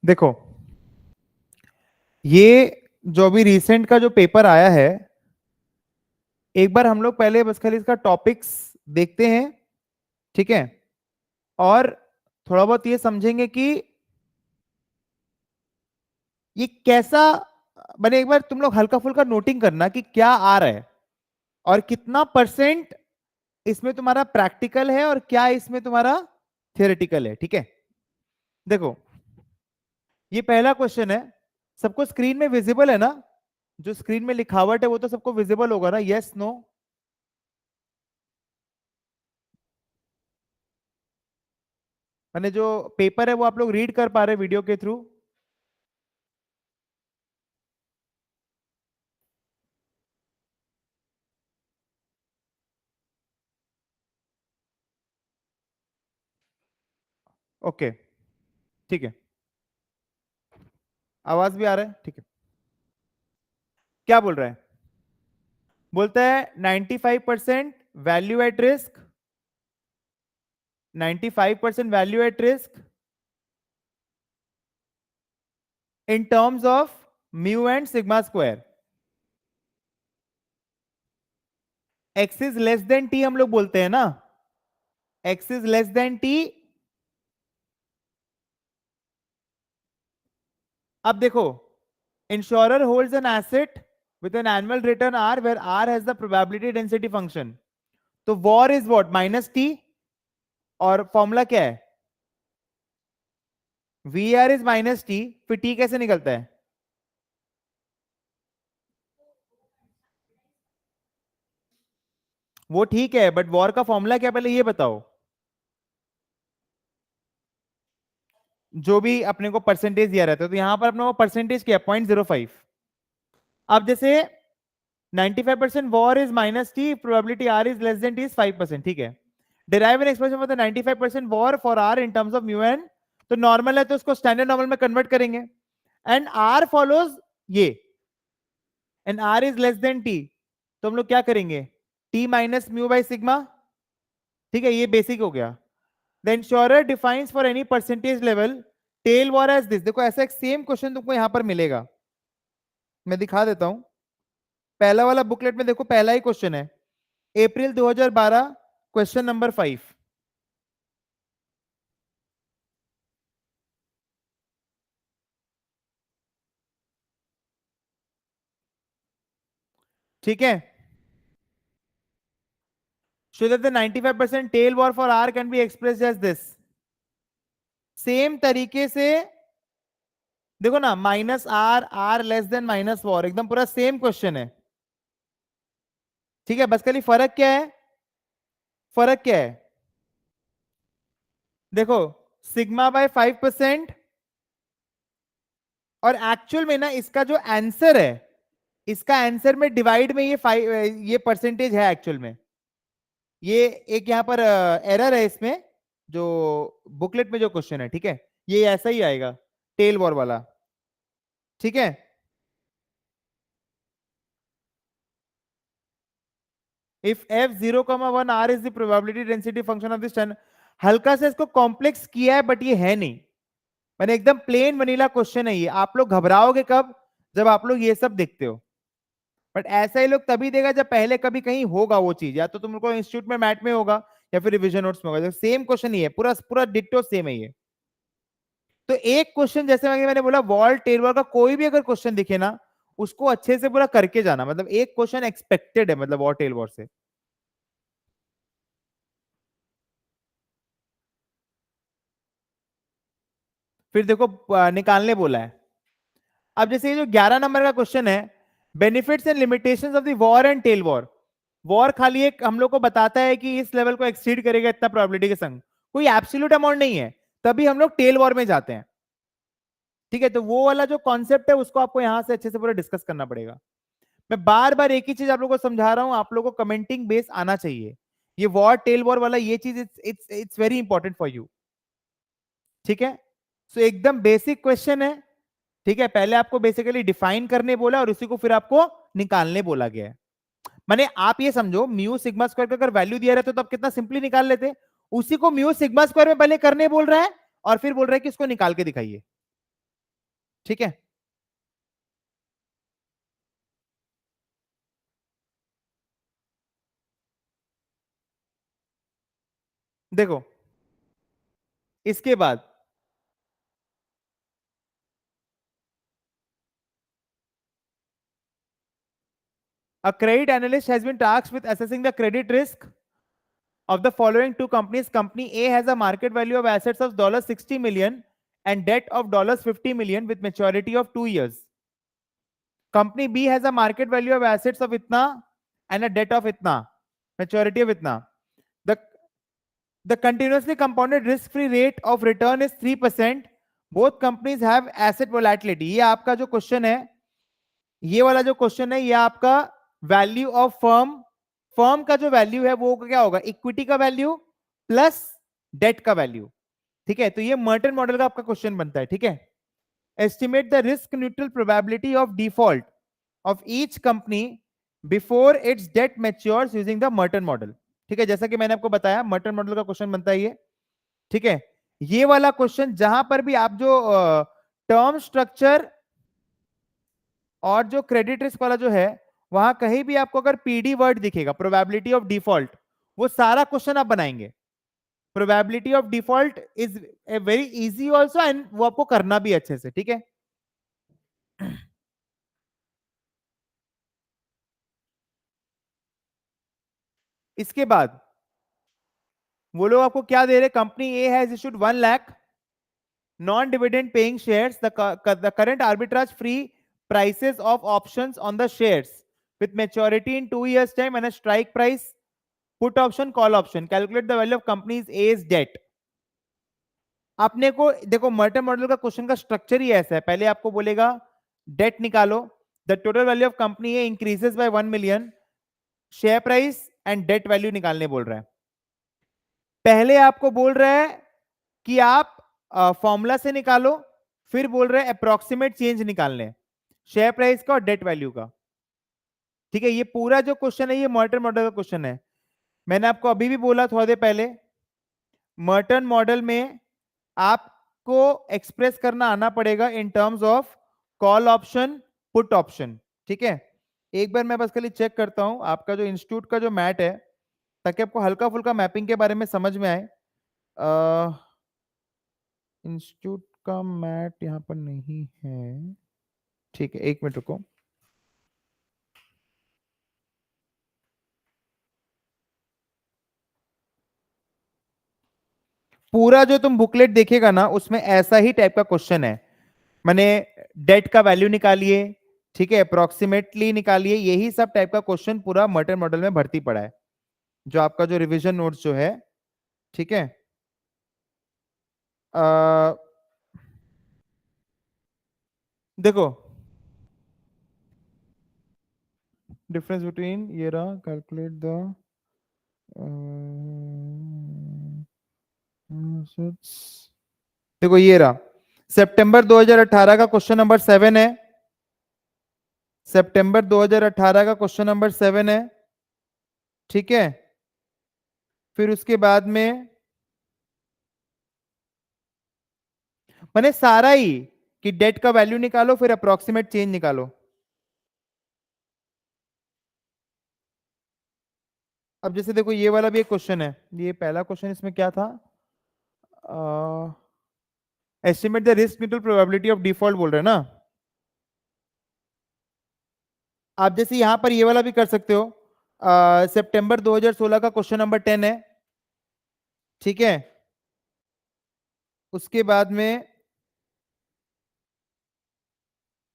देखो, ये जो अभी रिसेंट का जो पेपर आया है, एक बार हम लोग पहले बस खाली इसका टॉपिक्स देखते हैं, ठीक है। और थोड़ा बहुत ये समझेंगे कि ये कैसा, मैंने एक बार तुम लोग हल्का फुल्का नोटिंग करना कि क्या आ रहा है और कितना परसेंट इसमें तुम्हारा प्रैक्टिकल है और क्या इसमें तुम्हारा थियोरेटिकल है, ठीक है। देखो, ये पहला क्वेश्चन है, सबको स्क्रीन में विजिबल है ना? जो स्क्रीन में लिखावट है वो तो सबको विजिबल होगा ना? Yes, no? मैंने जो पेपर है वो आप लोग रीड कर पा रहे वीडियो के थ्रू? ओके, ठीक है। आवाज भी आ रहा है, ठीक है। क्या बोल रहा है? बोलता है 95% value at risk, 95% value at risk in terms of mu and sigma square. X is less than T हम लोग बोलते हैं ना, x is less than T. अब देखो, insurer holds an asset with an annual return R where R has the probability density function. तो var is what? Minus T. और formula क्या है? V R is minus T. फिर T कैसे निकलता है? वो ठीक है, बट वॉर का फॉर्मूला क्या पहले ये बताओ। जो भी अपने को परसेंटेज दिया रहता है, तो यहां पर अपने को परसेंटेज क्या? 0.05। अब जैसे 95% VaR is minus t, probability R is less than t is 5%, ठीक है। Derive an expression for the 95% VaR for R in terms of mu n. तो नॉर्मल है तो उसको स्टैंडर्ड नॉर्मल में कन्वर्ट करेंगे। एंड आर फॉलोज ये, and R is less than t, तो हम लोग क्या करेंगे? T minus mu by sigma, ठीक है। ये बेसिक हो गया। The insurer defines for any percentage level tail VaR as this. देखो, ऐसा एक सेम क्वेश्चन तुमको यहां पर मिलेगा, मैं दिखा देता हूं। पहला वाला बुकलेट में देखो, पहला ही क्वेश्चन है, अप्रैल 2012, क्वेश्चन नंबर 5, ठीक है। So that the 95% tail war for R can be expressed as this। Same तरीके से देखो ना, minus R, R less than minus VaR, एकदम पूरा सेम क्वेश्चन है, ठीक है। बस खाली फर्क क्या है? फर्क क्या है? देखो, सिग्मा बाय 5%, और एक्चुअल में ना इसका जो आंसर है, इसका आंसर में डिवाइड में ये 5, ये परसेंटेज है एक्चुअल में। ये एक यहां पर एरर है इसमें, जो बुकलेट में जो क्वेश्चन है, ठीक है। ये ऐसा ही आएगा, टेल वॉर वाला, ठीक है। If f 0,1 R is the probability density function of this channel. हल्का से इसको कॉम्प्लेक्स किया है, बट ये है नहीं। मैंने एकदम प्लेन वनीला क्वेश्चन है ये। आप लोग घबराओगे कब? जब आप लोग ये सब देखते हो। बट ऐसा ही लोग तभी देगा जब पहले कभी कहीं होगा वो चीज, या तो तुमको इंस्टीट्यूट में मैट में होगा या फिर रिविजन नोट्स में होगा। सेम क्वेश्चन ही है, पूरा पूरा डिट्टो सेम है ये। तो एक क्वेश्चन, जैसे मैंने बोला, वॉल टेलवर का कोई भी अगर क्वेश्चन दिखे ना, उसको अच्छे से पूरा करके जाना। मतलब एक क्वेश्चन एक्सपेक्टेड है, मतलब वॉर टेलवर से। फिर देखो, निकालने बोला है। अब जैसे ये जो 11 नंबर का क्वेश्चन है, benefits and limitations of the VaR and tell VaR. VaR खाली एक हम लोग को बताता है कि इस लेवल को एक्सीड करेगा इतना प्रोबेबिलिटी के संग, कोई एब्सोल्यूट अमाउंट नहीं है। तभी हम लोग टेल वॉर में जाते हैं, ठीक है। तो वो वाला जो कॉन्सेप्ट है उसको आपको यहां से अच्छे से पूरा डिस्कस करना पड़ेगा। मैं बार बार एक ही चीज आप लोगों को समझा रहा हूं, आप लोगों को कमेंटिंग बेस आना चाहिए। ये वॉर टेल वॉर वाला ये चीज it's very important for you, ठीक है। सो एकदम बेसिक क्वेश्चन है, ठीक है। पहले आपको बेसिकली डिफाइन करने बोला और उसी को फिर आपको निकालने बोला गया है। माने आप ये समझो, म्यू सिग्मा स्क्वायर का अगर वैल्यू दिया रहता तो आप कितना सिंपली निकाल लेते। उसी को म्यू सिग्मा स्क्वायर में पहले करने बोल रहा है और फिर बोल रहा है कि इसको निकाल के दिखाइए। ठीक है, देखो इसके बाद a credit analyst has been tasked with assessing the credit risk of the following two companies. Company A has a market value of assets of $60 million and debt of $50 million with maturity of 2 years. Company B has a market value of assets of itna and a debt of itna, maturity of itna. The the continuously compounded risk-free rate of return is 3%. Both companies have asset volatility. ये आपका जो question है, ये वाला जो question है, ये आपका वैल्यू ऑफ फर्म, फर्म का जो वैल्यू है वो क्या होगा, इक्विटी का वैल्यू प्लस डेट का वैल्यू. ठीक है, तो ये मर्टन मॉडल का आपका क्वेश्चन बनता है. ठीक है, estimate the risk neutral probability of default of each company before its debt matures using the Merton model. ठीक है, जैसा कि मैंने आपको बताया मर्टन मॉडल का क्वेश्चन बनता है ये. ठीक है, ये वाला क्वेश्चन जहां पर भी आप जो टर्म स्ट्रक्चर और जो क्रेडिट रिस्क वाला जो है, वहां कहीं भी आपको अगर पीडी वर्ड दिखेगा, प्रोबेबिलिटी ऑफ डिफॉल्ट, वो सारा क्वेश्चन आप बनाएंगे. Probability of default is a very easy also and वो आपको करना भी अच्छे से. ठीक है, इसके बाद वो लोग आपको क्या दे रहे, company A has issued 1 lakh non dividend paying shares. The current arbitrage free prices of options on the shares with maturity in 2 years time and a strike price, put option, call option. Calculate the value of company's A's debt. आपने को देखो Merton model का question का structure ही ऐसा है, पहले आपको बोलेगा डेट निकालो, the total value of company A increases by 1 million, share price and debt value निकालने बोल रहा है. पहले आपको बोल रहा है कि आप फॉर्मूला से निकालो, फिर बोल रहे हैं अप्रोक्सीमेट चेंज निकालने, शेयर प्राइस का और डेट वैल्यू का. ठीक है, ये पूरा जो क्वेश्चन है ये मर्टन मॉडल का क्वेश्चन है. मैंने आपको अभी भी बोला थोड़ा देर पहले, मर्टन मॉडल में आपको एक्सप्रेस करना आना पड़ेगा इन terms of call option, put option. ठीक है, एक बार मैं बस खाली चेक करता हूं आपका जो इंस्टीट्यूट का जो मैट है, ताकि आपको हल्का फुल्का मैपिंग के बारे में समझ में आए. इंस्टीट्यूट का मैट यहाँ पर नहीं है. ठीक है, 1 मिनट रुको. पूरा जो तुम बुकलेट देखेगा ना, उसमें ऐसा ही टाइप का क्वेश्चन है. मैंने डेट का वैल्यू निकालिए, ठीक है, अप्रोक्सीमेटली निकालिए, यही सब टाइप का क्वेश्चन पूरा मर्टन मॉडल में भर्ती पड़ा है, जो आपका जो रिवीजन नोट्स जो है. ठीक है, देखो डिफरेंस बिटवीन ये रहा, कैलकुलेट द देखो ये रहा, सितंबर 2018 का क्वेश्चन नंबर 7 है. सितंबर 2018 का क्वेश्चन नंबर 7 है. ठीक है, फिर उसके बाद में मैंने सारा ही कि डेट का वैल्यू निकालो फिर अप्रोक्सीमेट चेंज निकालो. अब जैसे देखो ये वाला भी एक क्वेश्चन है, ये पहला क्वेश्चन, इसमें क्या था, estimate the risk neutral probability of default बोल रहे हैं ना. आप जैसे यहां पर ये वाला भी कर सकते हो. सितंबर 2016 का क्वेश्चन नंबर 10 है. ठीक है, उसके बाद में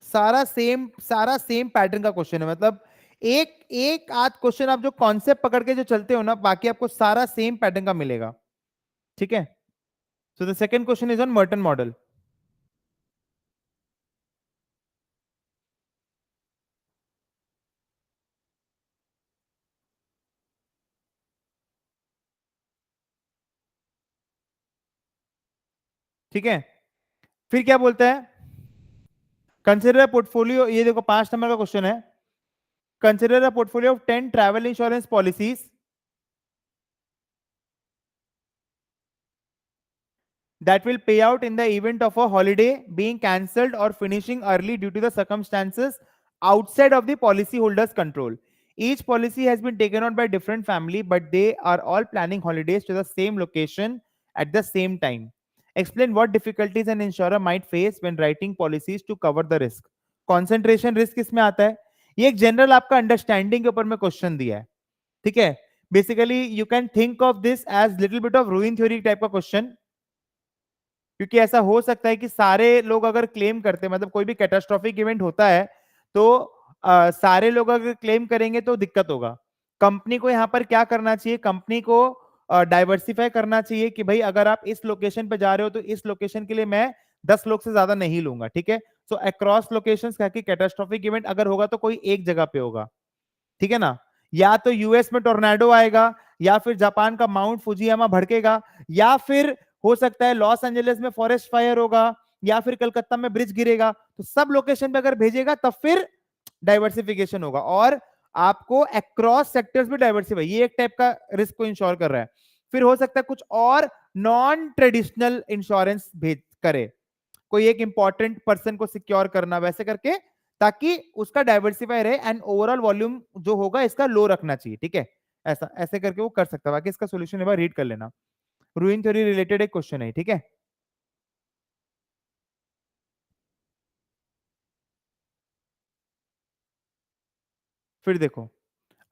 सारा सेम पैटर्न का क्वेश्चन है. मतलब एक एक आध क्वेश्चन आप जो कॉन्सेप्ट पकड़ के जो चलते हो ना, बाकी आपको सारा सेम पैटर्न का मिलेगा. ठीक है, so the second question is on Merton model. ठीक है, फिर क्या बोलता है, कंसिडर पोर्टफोलियो, ये देखो 5 नंबर का क्वेश्चन है. Consider a portfolio of 10 travel insurance policies that will pay out in the event of a holiday being cancelled or finishing early due to the circumstances outside of the policyholder's control. Each policy has been taken out by different family, but they are all planning holidays to the same location at the same time. Explain what difficulties an insurer might face when writing policies to cover the risk. Concentration risk इसमें आता है. ये एक general आपका understanding के ऊपर में question दिया है. ठीक है. Basically you can think of this as little bit of ruin theory type का क्वेश्चन, क्योंकि ऐसा हो सकता है कि सारे लोग अगर क्लेम करते, मतलब कोई भी कैटास्ट्रॉफिक इवेंट होता है तो सारे लोग अगर क्लेम करेंगे तो दिक्कत होगा. कंपनी को यहाँ पर क्या करना चाहिए, कंपनी को डाइवर्सिफाई करना चाहिए कि भाई अगर आप इस लोकेशन पे जा रहे हो तो इस लोकेशन के लिए मैं 10 लोग से ज्यादा नहीं लूंगा. ठीक है. सो अक्रॉस लोकेशंस, ताकि कैटास्ट्रॉफिक इवेंट अगर होगा तो कोई एक जगह पे होगा. ठीक है ना. या तो यूएस में टोर्नाडो आएगा, या फिर जापान का माउंट फुजियामा भड़केगा, या फिर हो सकता है लॉस एंजलिस में फॉरेस्ट फायर होगा, या फिर कलकत्ता में ब्रिज गिरेगा. तो सब लोकेशन पे अगर भेजेगा तब फिर डाइवर्सिफिकेशन होगा, और आपको अक्रॉस सेक्टर्स भी डाइवर्सिफाई, ये एक टाइप का रिस्क को इंश्योर कर रहा है. फिर हो सकता है कुछ और नॉन ट्रेडिशनल इंश्योरेंस भेज करे, कोई एक इंपॉर्टेंट पर्सन को सिक्योर करना, वैसे करके, ताकि उसका डाइवर्सिफाई रहे एंड ओवरऑल वॉल्यूम जो होगा इसका लो रखना चाहिए. ठीक है. ऐसा ऐसे करके वो कर सकता है. बाकी इसका सोल्यूशन एक बार रीड कर लेना. रूइन थ्योरी रिलेटेड एक क्वेश्चन है. ठीक है. फिर देखो,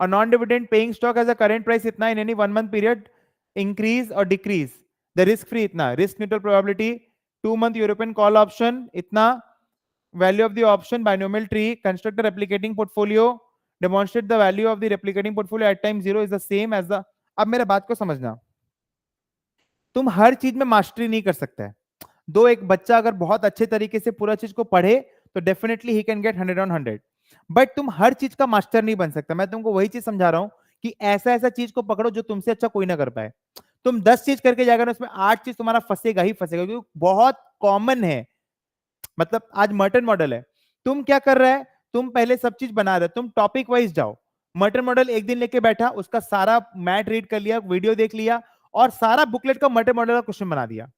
a non-dividend paying stock has a current price इतना in any 1 month period increase or decrease, the risk free इतना, risk neutral probability, 2 month European call option इतना, value of the option binomial tree, construct a replicating portfolio, demonstrate the value of the replicating portfolio at time 0 is the same as the. अब मेरे बात को समझना, तुम हर चीज में mastery नहीं कर सकते है. दो एक बच्चा अगर बहुत अच्छे तरीके से पूरा चीज को पढ़े तो definitely he can get 100 on 100, but तुम हर चीज का मास्टर नहीं बन सकता. मैं तुमको वही चीज समझा रहा हूं कि ऐसा ऐसा चीज को पकड़ो जो तुमसे अच्छा कोई ना कर पाए. तुम 10 चीज करके जाएगा ना, उसमें 8 चीज तुम्हारा फंसेगा ही फंसेगा, क्योंकि बहुत कॉमन है. मतलब आज मर्टन मॉडल है, तुम क्या कर रहे हैं, तुम पहले सब चीज बना रहे हो, तुम टॉपिक वाइज जाओ. मर्टन मॉडल एक दिन लेके बैठा, उसका सारा मैट रीड कर लिया, वीडियो देख लिया, और सारा बुकलेट का मर्टन मॉडल का क्वेश्चन बना दिया,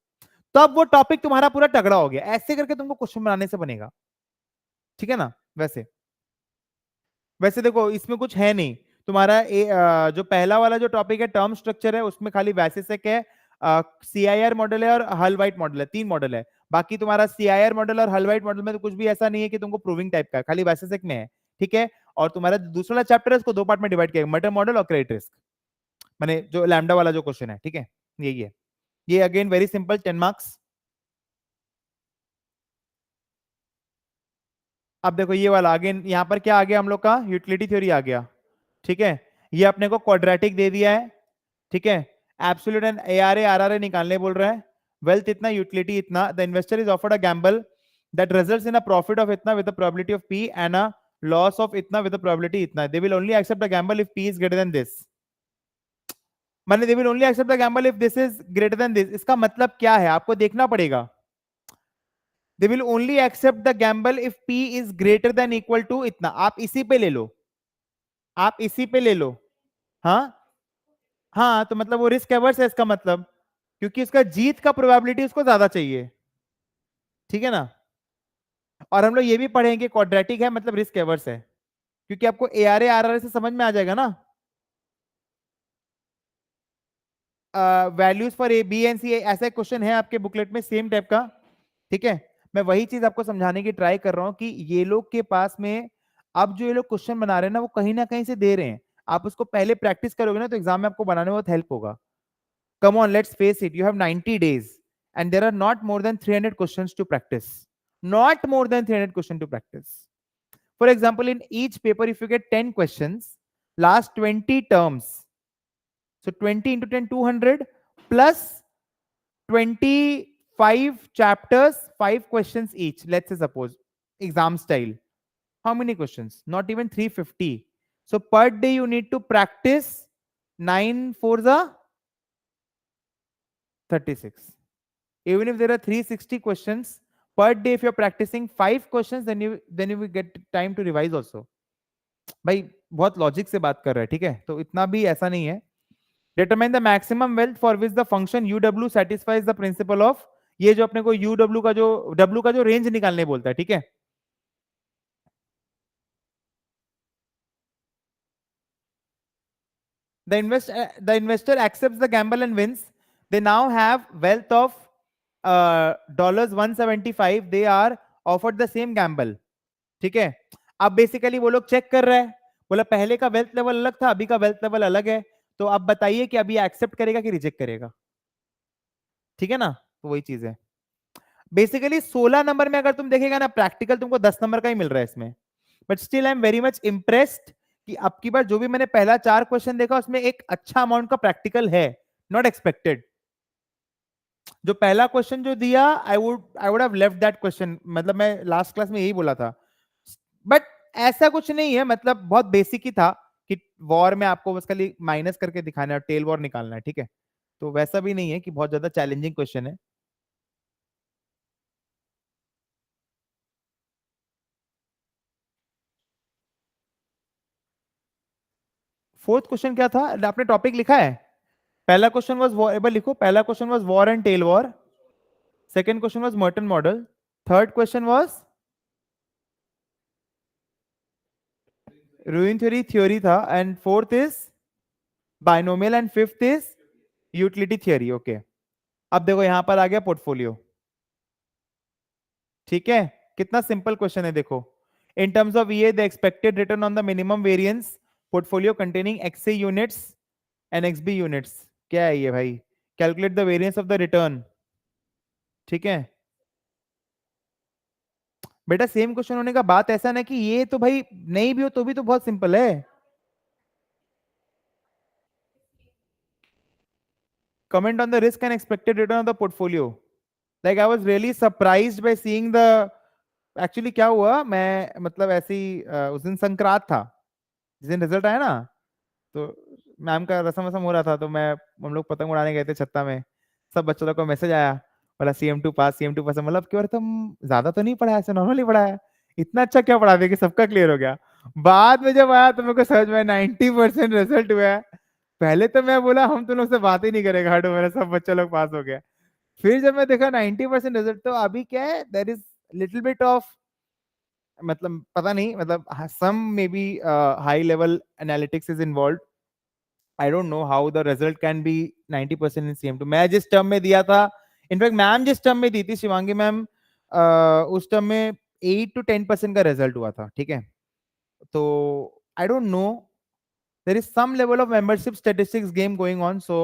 तब वो टॉपिक तुम्हारा पूरा तगड़ा हो गया. ऐसे करके तुमको क्वेश्चन बनाने से बनेगा. ठीक है ना. वैसे वैसे देखो इसमें कुछ है नहीं तुम्हारा. जो पहला वाला जो टॉपिक है टर्म स्ट्रक्चर है, उसमें खाली वैसिक है, सीआईआर मॉडल है और हल वाइट मॉडल है, 3 मॉडल है. बाकी तुम्हारा सीआईआर मॉडल और हल वाइट मॉडल में तो कुछ भी ऐसा नहीं है कि तुमको प्रूविंग टाइप का, खाली वैसिक में है. ठीक है. और तुम्हारा दूसरा वाला चैप्टर है, इसको 2 पार्ट में डिवाइड किया, मटर मॉडल और क्रेडिट रिस्क, माने जो लैम्डा वाला जो क्वेश्चन है. ठीक है. यही है. ये अगेन वेरी सिंपल, 10 मार्क्स. अब देखो ये वाला अगेन, यहां पर क्या आ गया हम लोग का, यूटिलिटी थ्योरी आ गया. ठीक है. ये अपने को क्वाड्रेटिक दे दिया है. ठीक है. एब्सोल्यूट एंड एआरए आरआरए निकालने बोल रहा है. वेल्थ इतना, यूटिलिटी इतना, the investor is offered a gamble that results in a profit of इतना with the probability of p and a loss of इतना विद द प्रोबेबिलिटी इतना. They will only accept the gamble if p is greater than this. माने they will only accept the gamble if this is greater than this. इसका मतलब क्या है आपको देखना पड़ेगा. They will only accept the gamble if p is greater than equal to इतना. आप इसी पे ले लो, आप इसी पे ले लो. हाँ. हाँ तो मतलब वो रिस्क एवर्स है इसका मतलब, क्योंकि उसका जीत का प्रोबेबिलिटी उसको ज्यादा चाहिए. ठीक है ना. और हम लोग ये भी पढ़ेंगे क्वाड्रेटिक है मतलब रिस्क एवर्स है, क्योंकि आपको एआरए आरआरए से समझ में आ जाएगा ना. Values for A B and C, ऐसा क्वेश्चन है आपके बुकलेट में सेम टाइप का. ठीक है. मैं वही चीज आपको समझाने की ट्राई कर रहा हूं कि ये लोग के पास में अब जो ये लोग क्वेश्चन बना रहे हैं ना, वो कहीं ना कहीं से दे रहे हैं. आप उसको पहले प्रैक्टिस करोगे ना तो एग्जाम में आपको बनाने में बहुत हेल्प होगा. Come on, let's face it. You have 90 days, and there are not more than 300 questions to practice. Not more than 300 questions to practice. For example, in each paper, if you get 10 questions, last 20 terms. So 20 into 10, 200 plus 25 chapters, 5 questions each. Let's say suppose exam style. How many questions? Not even 350. So per day you need to practice 9 for the 36. Even if there are 360 questions per day, if you're practicing 5 questions, then you will get time to revise also. भाई बहुत logic से बात कर रहा है. ठीक है. तो इतना भी ऐसा नहीं है. Determine the maximum wealth for which the function UW satisfies the principle of ये जो अपने को यू डब्ल्यू का जो रेंज निकालने बोलता है, ठीक है। The investor accepts the gamble and wins. They now have wealth of dollars 175. They are offered the same gamble. ठीक है। अब बेसिकली वो लोग चेक कर रहे हैं, बोला पहले का वेल्थ लेवल अलग था, अभी का वेल्थ लेवल अलग है, तो अब बताइए कि अभी एक्सेप्ट करेगा कि रिजेक्ट करेगा। ठीक है ना, तो वही चीज है। बेसिकली 16 नंबर में अगर तुम देखेगा ना, प्रैक्टिकल तुमको 10 नंबर का ही मिल रहा है इसमें, but still I am very much impressed कि अब की बार जो भी मैंने पहला 4 क्वेश्चन देखा उसमें एक अच्छा अमाउंट का प्रैक्टिकल है, नॉट एक्सपेक्टेड। जो पहला क्वेश्चन जो दिया, I would have left that question, मतलब मैं लास्ट क्लास में यही बोला था, बट ऐसा कुछ नहीं है, मतलब बहुत बेसिक ही था कि वॉर में आपको बस खाली माइनस करके दिखाना है, टेल वॉर निकालना है, ठीक है। तो वैसा भी नहीं है कि बहुत ज्यादा चैलेंजिंग क्वेश्चन है। फोर्थ क्वेश्चन क्या था, आपने टॉपिक लिखा है? पहला क्वेश्चन वाज वॉर, एक बार लिखो, पहला question was war and tell war, second question was Merton model, third question was ruin theory था, and fourth is binomial, and fifth is utility theory. Okay, अब देखो यहां पर आ गया पोर्टफोलियो। ठीक है, कितना सिंपल क्वेश्चन है देखो। इन टर्म्स ऑफ ये the expected return on the minimum variance portfolio containing X A units and X B units. क्या है ये भाई? Calculate the variance of the return. ठीक है बेटा, सेम क्वेश्चन होने का बात ऐसा ना कि ये तो भाई नहीं भी हो तो भी तो बहुत सिंपल है। Comment on the risk and expected return of the portfolio. Like I was really surprised by seeing the, actually क्या हुआ, मैं मतलब ऐसे ही उस दिन संक्रांत था, जिस दिन रिजल्ट आया ना, तो मैम का रसम वसम हो रहा था, तो मैं, हम लोग पतंग उड़ाने गए थे छत्ता में, सब बच्चों लोग को मैसेज आया, बोला CM2 पास, CM2 पास। मतलब क्यों, तुम ज्यादा तो नहीं पढ़ाया, ऐसे नॉर्मली पढ़ाया, इतना अच्छा क्या पढ़ा दे कि सबका क्लियर हो गया। बाद में जब आया तो मेरे को समझ में 90% रिजल्ट हुआ है। पहले तो मैं बोला हम तुम लोग से बात ही नहीं करेगा, हटो, मेरा सब बच्चा लोग पास हो गया। फिर जब मैं देखा 90% रिजल्ट, तो अभी क्या है, there is little bit of, मतलब पता नहीं, मतलब some may be high level analytics is involve. I don't know how the result can be 90% in CM2। मैं जिस टर्म में दिया था, इनफैक्ट मैम जिस टर्म में दी थी, शिवांगी मैम, उस टर्म में 8 to 10% का रिजल्ट हुआ था। ठीक है, तो आई don't no, there is some level of membership statistics game going on, so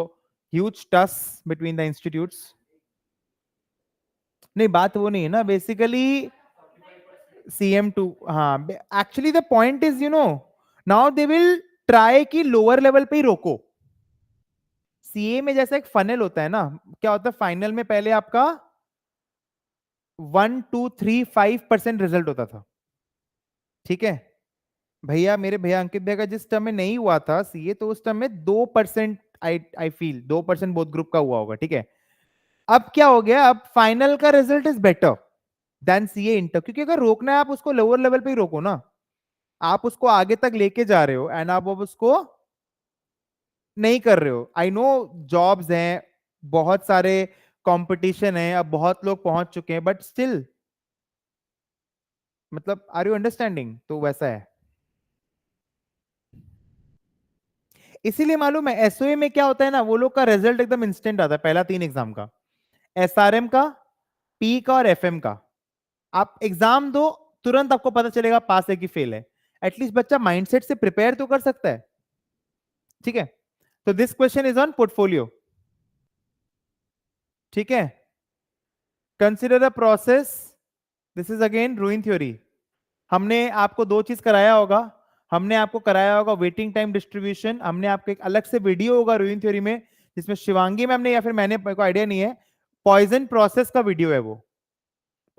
huge tuss between the institutes. नहीं, बात वो नहीं है ना, बेसिकली CM2, हाँ, actually the point is, now they will try कि लोअर लेवल पे ही रोको। सीए में जैसे एक फनल होता है ना, क्या होता है, फाइनल में पहले आपका 1 2 3 5% रिजल्ट होता था। ठीक है भैया, मेरे भैया अंकित भैया का जिस टर्म में नहीं हुआ था सीए, तो उस टर्म में 2%, आई फील 2% बोथ ग्रुप का हुआ होगा। ठीक है, अब क्या हो गया, अब फाइनल का result is better than CA inter, क्योंकि अगर रोकना है आप उसको लोअर लेवल पे ही रोको ना, आप उसको आगे तक लेके जा रहे हो, एंड आप अब उसको नहीं कर रहे हो। आई नो जॉब्स हैं, बहुत सारे कंपटीशन है, अब बहुत लोग पहुंच चुके हैं, बट स्टिल, मतलब आर यू अंडरस्टैंडिंग, तो वैसा है। इसीलिए मालूम है एसओए में क्या होता है ना, वो लोग का रिजल्ट एकदम इंस्टेंट आता है, पहला 3 एग्जाम का, एसआरएम का, पी का और एफएम का। आप एग्जाम दो, तुरंत आपको पता चलेगा पास है कि फेल है। एटलीस्ट बच्चा माइंडसेट से प्रिपेयर तो कर सकता है। ठीक है, तो this question is on portfolio. ठीक है, consider a process, this is again रूइन theory. हमने आपको दो चीज कराया होगा, हमने आपको कराया होगा वेटिंग टाइम डिस्ट्रीब्यूशन, हमने आपको एक अलग से वीडियो होगा रूइन थ्योरी में, जिसमें शिवांगी मैम ने या फिर मैंने, मेरे को आइडिया नहीं है, पॉइजन प्रोसेस का वीडियो है वो,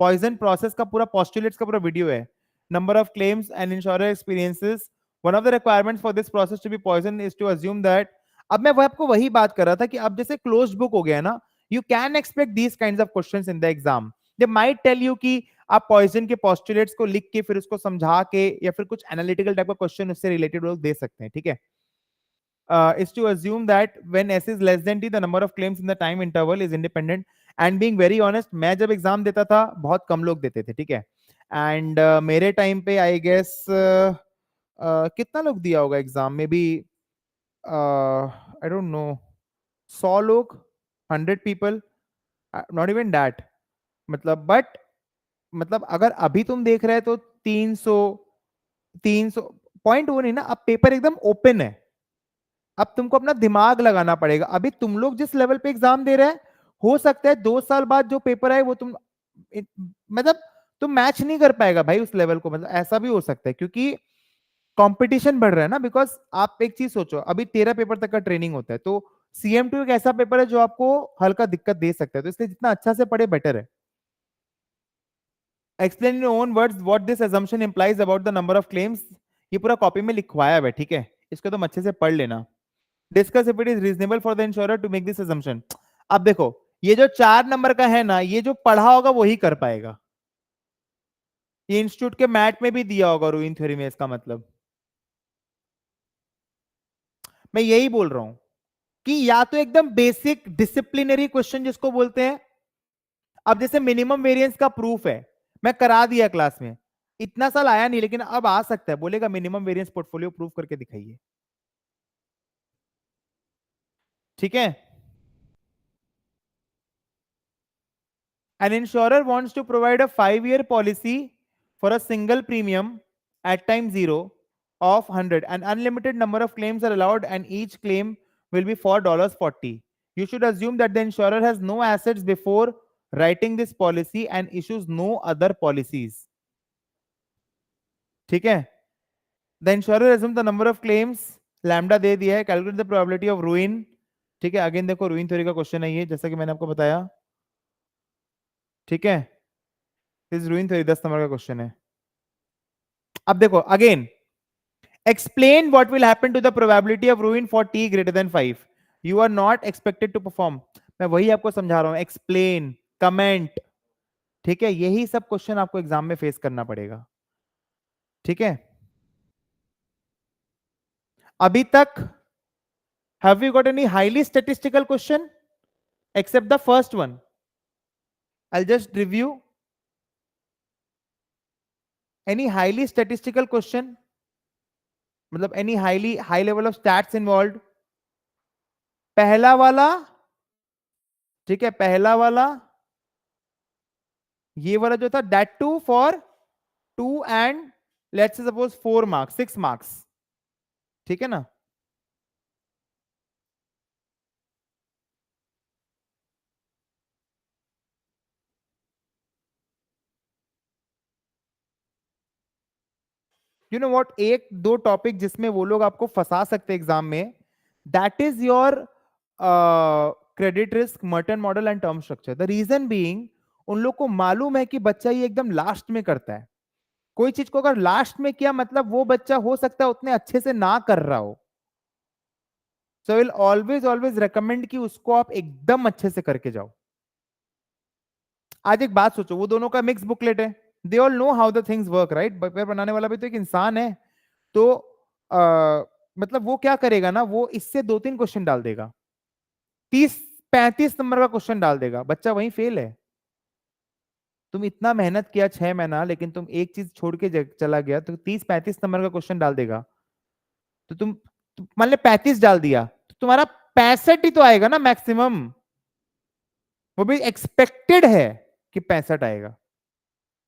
पॉइजन प्रोसेस का पूरा पॉस्टुलेट्स का पूरा वीडियो है। Number of claims and insurance experiences, one of the requirements for this process to be Poisson is to assume that. अब मैं वो आपको वही बात कर रहा था कि अब जैसे क्लोज बुक हो गया ना, you can expect these kinds of questions in the exam. They might tell you कि आप पॉइजन के पॉस्टुलेट्स को लिख के फिर उसको समझा के या फिर कुछ एनालिटिकल टाइप का क्वेश्चन उससे रिलेटेड लोग दे सकते हैं। ठीक है, is to assume that when S is less than T, the number of claims in the time interval is independent. And being very honest, मैं जब एग्जाम देता था बहुत कम लोग देते थे, ठीक है। एंड मेरे टाइम पे आई गेस कितना लोग दिया होगा एग्जाम में भी, आई डोंट नो, 100 लोग, 100 पीपल, नॉट इवन दैट। मतलब बट मतलब अगर अभी तुम देख रहे हो तो 300 पॉइंट वो नहीं ना, अब पेपर एकदम ओपन है। अब तुमको अपना दिमाग लगाना पड़ेगा। अभी तुम लोग जिस लेवल पे एग्जाम दे रहे हैं, हो सकता है 2 साल बाद जो पेपर आए वो मतलब तुम मैच नहीं कर पाएगा भाई उस लेवल को, मतलब ऐसा भी हो सकता है, क्योंकि कंपटीशन बढ़ रहा है ना। बिकॉज आप एक चीज सोचो, अभी 13 पेपर तक का ट्रेनिंग होता है, तो CM2 एक ऐसा पेपर है जो आपको हल्का दिक्कत दे सकता है, तो इसलिए जितना अच्छा से पढ़े बेटर है। Explain in own words what this assumption implies about the number of claims। ये पूरा कॉपी में लिखवाया है, ठीक है, इसको तुम अच्छे से पढ़ लेना। Discuss if it is reasonable for the insurer to make this assumption। अब देखो, ये जो 4 नंबर का है ना, ये जो पढ़ा होगा वही कर पाएगा। ये इंस्टीट्यूट के मैट में भी दिया होगा रूइन थ्योरी में, इसका मतलब मैं यही बोल रहा हूं कि या तो एकदम बेसिक डिसिप्लिनरी क्वेश्चन जिसको बोलते हैं। अब जैसे मिनिमम वेरिएंस का प्रूफ है, मैं करा दिया क्लास में, इतना साल आया नहीं, लेकिन अब आ सकता है, बोलेगा मिनिमम वेरिएंस पोर्टफोलियो प्रूफ करके दिखाइए, ठीक है। An insurer wants to provide a 5-year policy for a single premium at time 0 of 100. An unlimited number of claims are allowed and each claim will be $4.40. You should assume that the insurer has no assets before writing this policy and issues no other policies. ठीक है। The insurer assumes the number of claims, lambda दे दिया है, calculate the probability of ruin। ठीक है, again देखो ruin theory का question है ये, जैसा कि मैंने आपको बताया, ठीक है। इस रूइन थ्योरी 10 नंबर का क्वेश्चन है। अब देखो again, explain what will happen to the probability of ruin for t greater than 5। You are not expected to perform। मैं वही आपको समझा रहा हूं, explain, comment, ठीक है, यही सब क्वेश्चन आपको एग्जाम में फेस करना पड़ेगा, ठीक है। अभी तक have you got any highly statistical question except the first one? I'll just review। Any highly statistical question, मतलब any high level of stats involved? पहला वाला, ठीक है, पहला वाला, ये वाला जो था, that too for 2 and let's suppose 4 marks, 6 marks, ठीक है ना। यू नो व्हाट, एक दो टॉपिक जिसमें वो लोग आपको फंसा सकते हैं एग्जाम में, that is your credit risk, Merton model and term structure. The reason being, उन लोग को मालूम है कि बच्चा ये एकदम लास्ट में करता है। कोई चीज को अगर लास्ट में किया, मतलब वो बच्चा हो सकता है उतने अच्छे से ना कर रहा हो। So will always always recommend कि उसको आप एकदम अच्छे से करके जाओ। आज एक बात सोचो, वो दोनों का मिक्स बुकलेट है, they all know how the things work, right. Paper बनाने वाला भी तो एक इंसान है, तो मतलब वो क्या करेगा ना, वो इससे 2-3 क्वेश्चन डाल देगा, 30-35 नंबर का क्वेश्चन डाल देगा, बच्चा वहीं फेल है। तुम इतना मेहनत किया 6 महीना, लेकिन तुम एक चीज छोड़ के चला गया, तो 30-35 नंबर का क्वेश्चन डाल देगा। तो तुम मान ले 35 डाल दिया, तो तुम्हारा 65 ही तो आएगा ना मैक्सिमम, वो भी एक्सपेक्टेड है कि 65 आएगा।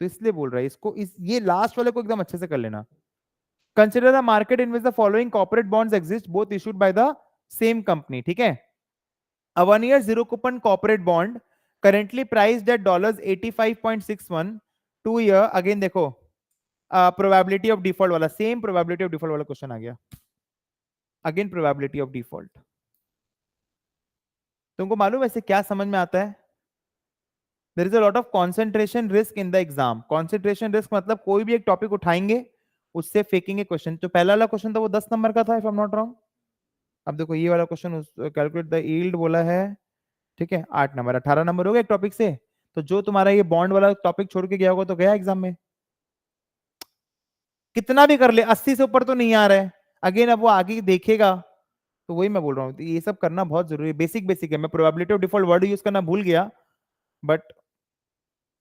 तो इसलिए बोल रहा है इसको, ये लास्ट वाले को एकदम अच्छे से कर लेना। Consider the market in which the following corporate bonds exist both issued by the same company, ठीक है। A 1-year zero coupon corporate bond currently priced at $85.61। 2-year, again देखो प्रोबेबिलिटी ऑफ डिफॉल्ट वाला, सेम प्रोबेबिलिटी ऑफ डिफॉल्ट वाला question आ गया, again probability of default. तुमको मालूम है क्या समझ में आता है? There is a lot of concentration risk in the exam. Concentration risk मतलब कोई भी एक टॉपिक उठाएंगे, उससे फेंकेंगे क्वेश्चन। तो पहला वाला क्वेश्चन था वो 10 नंबर का था, if I am not wrong. अब देखो ये वाला क्वेश्चन, कैलकुलेट द यील्ड बोला है, ठीक है, 8 नंबर, 18 नंबर हो गए एक टॉपिक से। तो जो तुम्हारा ये बॉन्ड वाला टॉपिक छोड़ के गया होगा तो गया एग्जाम में। कितना भी कर ले, 80 से ऊपर तो नहीं आ रहा है, अगेन अब वो आगे देखेगा। तो वही मैं बोल रहा हूँ, ये सब करना बहुत जरूरी है, बेसिक बेसिक है। मैं probability of default word use करना भूल गया, बट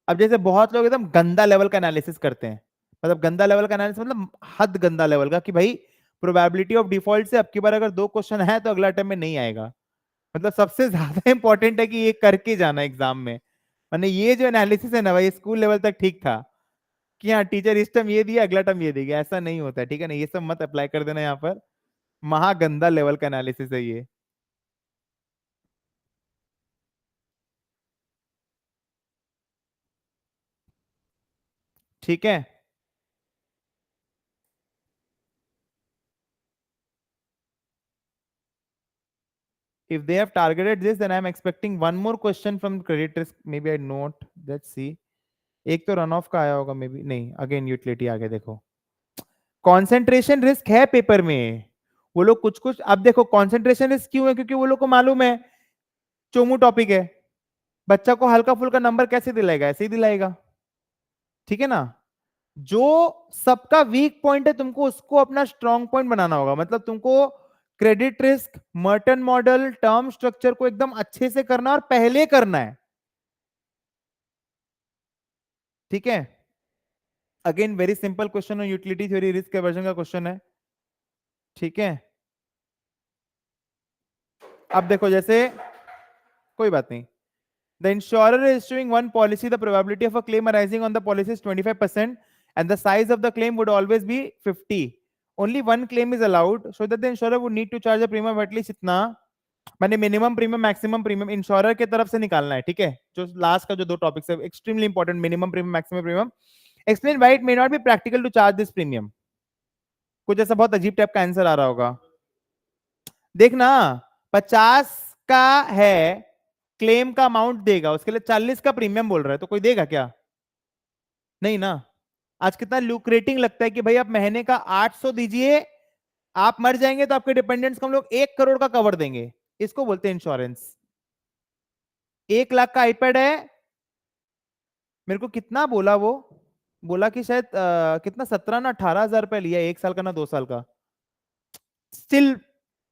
अब जैसे बहुत लोग एकदम गंदा लेवल का एनालिसिस करते हैं, मतलब गंदा लेवल का एनालिसिस मतलब हद गंदा लेवल का, कि भाई प्रोबेबिलिटी ऑफ डिफॉल्ट से अब की बार अगर 2 क्वेश्चन है तो अगला अटेम्प्ट में नहीं आएगा। मतलब सबसे ज्यादा इंपॉर्टेंट है कि ये करके जाना एग्जाम में। मैंने ये जो एनालिसिस है ना भाई, स्कूल लेवल तक ठीक था कि हाँ टीचर इस टाइम ये दिया अगला टाइम ये देगा, ऐसा नहीं होता है, ठीक है ना, ये सब मत अप्लाई कर देना यहाँ पर। महागंदा लेवल का एनालिसिस है ये। ठीक है, if they have targeted this then I am expecting one more question from credit risk, maybe I note, let's see। एक तो रन ऑफ का आया होगा मे बी, नहीं अगेन यूटिलिटी आ गया, देखो कॉन्सेंट्रेशन रिस्क है पेपर में। वो लोग कुछ कुछ, अब देखो कॉन्सेंट्रेशन रिस्क क्यों है, क्योंकि वो लोग को मालूम है चोमू टॉपिक है, बच्चा को हल्का फुल्का नंबर कैसे दिलाएगा, ऐसे ही दिलाएगा, ठीक है ना। जो सबका वीक पॉइंट है तुमको उसको अपना स्ट्रॉन्ग पॉइंट बनाना होगा, मतलब तुमको credit risk, Merton model, term structure को एकदम अच्छे से करना और पहले करना है, ठीक है। अगेन वेरी सिंपल क्वेश्चन है, यूटिलिटी थ्योरी रिस्क एवर्जन का क्वेश्चन है, ठीक है। अब देखो जैसे, कोई बात नहीं, the insurer is issuing one policy, the probability of a claim arising on the policy is 25% and the size of the claim would always be 50, only one claim is allowed, so that the insurer would need to charge a premium of at least इतना, माने minimum premium maximum premium insurer के तरफ से निकालना है, ठीक है। जो लास्ट का जो दो टॉपिक्स है extremely important, minimum premium maximum premium, explain why it may not be practical to charge this premium. कुछ ऐसा बहुत अजीब टाइप का आंसर आ रहा होगा, देखना 50 का है क्लेम का अमाउंट देगा, उसके लिए 40 का प्रीमियम बोल रहा है, तो कोई देगा क्या, नहीं ना। आज कितना लुक्रेटिंग लगता है कि भाई आप महीने का 800 दीजिए, आप मर जाएंगे तो आपके डिपेंडेंट्स को हम लोग 1 करोड़ का कवर देंगे, इसको बोलते हैं इंश्योरेंस। 1 लाख का आईपैड है, मेरे को कितना बोला वो, बोला कि शायद कितना 17 ना 18 हजार रुपया लिया, 1 साल का ना 2 साल का। स्टिल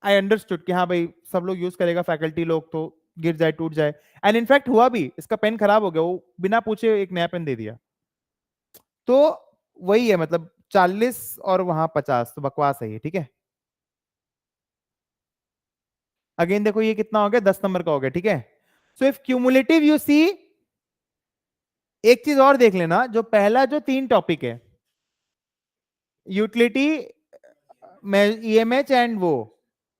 आई अंडरस्टूड कि हाँ भाई सब लोग यूज करेगा, फैकल्टी लोग तो गिर जाए टूट जाए, एंड इनफैक्ट हुआ भी, इसका पेन खराब हो गया, वो बिना पूछे एक नया पेन दे दिया। तो वही है, मतलब 40 और वहां 50, तो बकवास है ये, ठीक है। अगेन देखो ये कितना हो गया, 10 नंबर का हो गया, ठीक है। So if cumulative you see, एक चीज और देख लेना, जो पहला जो 3 टॉपिक है, यूटिलिटी, ईएमएच एंड वो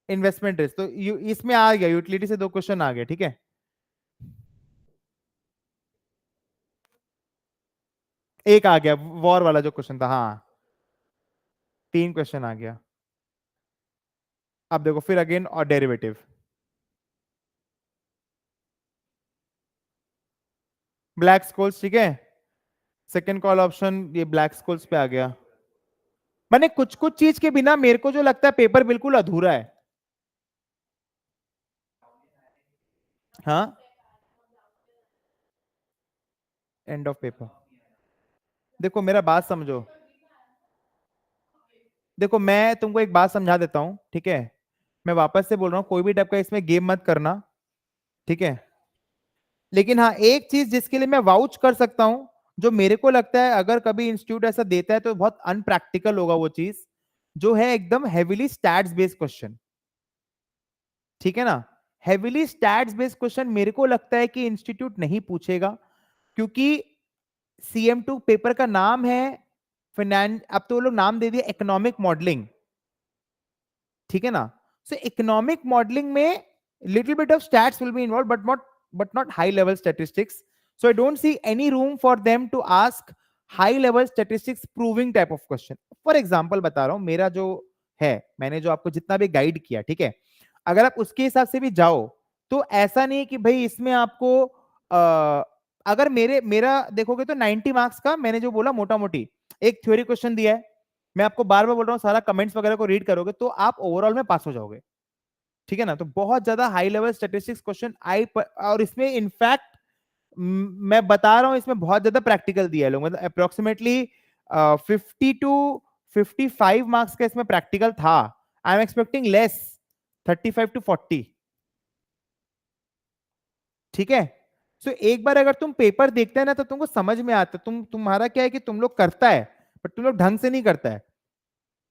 इन्वेस्टमेंट रिस्क, तो इसमें आ गया, यूटिलिटी से 2 क्वेश्चन आ गए, ठीक है। एक आ गया वॉर वाला जो क्वेश्चन था, हाँ 3 क्वेश्चन आ गया। अब देखो फिर अगेन और डेरिवेटिव, ब्लैक स्कोल्स, ठीक है। सेकंड कॉल ऑप्शन ये ब्लैक स्कोल्स पे आ गया। मैंने कुछ कुछ चीज के बिना मेरे को जो लगता है पेपर बिल्कुल अधूरा है। हाँ, एंड ऑफ पेपर। देखो मेरा बात समझो, देखो मैं तुमको एक बात समझा देता हूं, ठीक है। मैं वापस से बोल रहा हूं, कोई भी टाइप का इसमें गेम मत करना, ठीक है। लेकिन हाँ एक चीज जिसके लिए मैं वाउच कर सकता हूं, जो मेरे को लगता है अगर कभी इंस्टीट्यूट ऐसा देता है तो बहुत अनप्रैक्टिकल होगा वो चीज, जो है एकदम हेविली स्टैट्स बेस्ड क्वेश्चन, ठीक है ना। हेविली स्टैट्स बेस्ड क्वेश्चन मेरे को लगता है कि इंस्टीट्यूट नहीं पूछेगा, क्योंकि CM2 पेपर का नाम है फाइनेंस, अब तो वो लोग नाम दे दिया इकोनॉमिक मॉडलिंग, ठीक है ना। सो इकोनॉमिक मॉडलिंग में little bit of stats will be involve, but not high level statistics. So I don't see any room for them to ask high level statistics proving type of question. For example बता रहा हूं, मेरा जो है, मैंने जो आपको जितना भी गाइड किया, ठीक है, अगर आप उसके हिसाब से भी जाओ, तो ऐसा नहीं कि भाई इसमें आपको अगर मेरा देखोगे तो 90 मार्क्स का मैंने जो बोला मोटा मोटी एक थ्योरी क्वेश्चन दिया है, मैं आपको बार बार बोल रहा हूँ, सारा कमेंट्स वगैरह को रीड करोगे तो आप ओवरऑल में पास हो जाओगे, ठीक है ना। तो बहुत ज्यादा हाई लेवल स्टैटिस्टिक्स क्वेश्चन और इसमें इनफैक्ट मैं बता रहा हूं, इसमें बहुत ज्यादा प्रैक्टिकल दिया है लोग, मतलब अप्रोक्सीमेटली 50 to 55 मार्क्स का इसमें प्रैक्टिकल था। I am expecting less, 35 to 40, ठीक है। सो एक बार अगर तुम पेपर देखते हैं ना तो तुमको समझ में आता है। तुम्हारा क्या है कि तुम लोग करता है बट तुम लोग ढंग से नहीं करता है।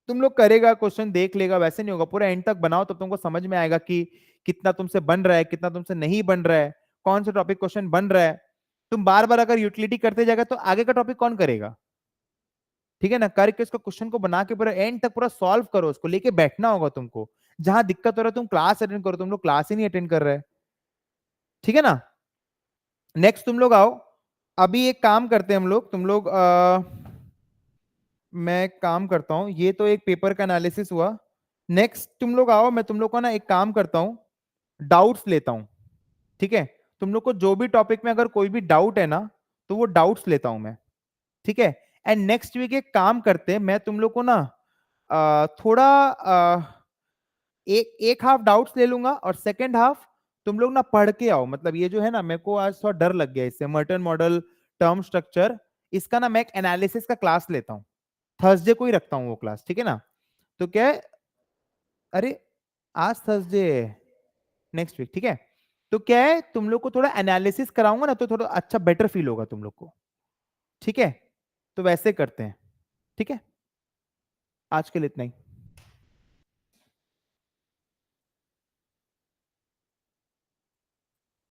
तुम लोग करेगा, क्वेश्चन देख लेगा, वैसे नहीं होगा। पूरा एंड तक बनाओ तब तुमको समझ में आएगा कि कितना तुमसे बन रहा है, कितना तुमसे नहीं बन रहा है, कौन सा टॉपिक क्वेश्चन बन रहा है। तुम बार बार अगर यूटिलिटी करते जाएगा तो आगे का टॉपिक कौन करेगा? ठीक है ना, करके उसको क्वेश्चन को बना के पूरा एंड तक पूरा सॉल्व करो, उसको लेके बैठना होगा तुमको। जहां दिक्कत हो रहा है तुम क्लास अटेंड करो, तुम लोग क्लास ही नहीं अटेंड कर रहे। ठीक है ना। नेक्स्ट तुम लोग आओ, अभी एक काम करते हैं हम लोग, तुम लोग मैं एक काम करता हूं, ये तो एक पेपर का एनालिसिस हुआ। नेक्स्ट तुम लोग आओ, मैं तुम लोग को ना एक काम करता हूं, डाउट्स लेता हूं। ठीक है, तुम लोग को जो भी टॉपिक में अगर कोई भी डाउट है ना तो वो डाउट्स लेता हूं मैं। ठीक है, एंड नेक्स्ट वीक एक काम करते हैं, मैं तुम लोग को ना थोड़ा एक एक हाफ डाउट्स ले लूंगा और सेकेंड हाफ तुम लोग ना पढ़ के आओ। मतलब ये जो है ना, मेरे को आज थोड़ा डर लग गया इससे, मर्टन मॉडल, टर्म स्ट्रक्चर, इसका ना मैं एक एनालिसिस का क्लास लेता हूँ। थर्सडे को ही रखता हूँ वो क्लास, ठीक है ना। तो क्या है, अरे आज थर्सडे, नेक्स्ट वीक, ठीक है। तो क्या है, तुम लोग को थोड़ा एनालिसिस कराऊंगा ना तो थोड़ा अच्छा बेटर फील होगा तुम लोग को। ठीक है, तो वैसे करते हैं। ठीक है, आज के लिए इतना ही।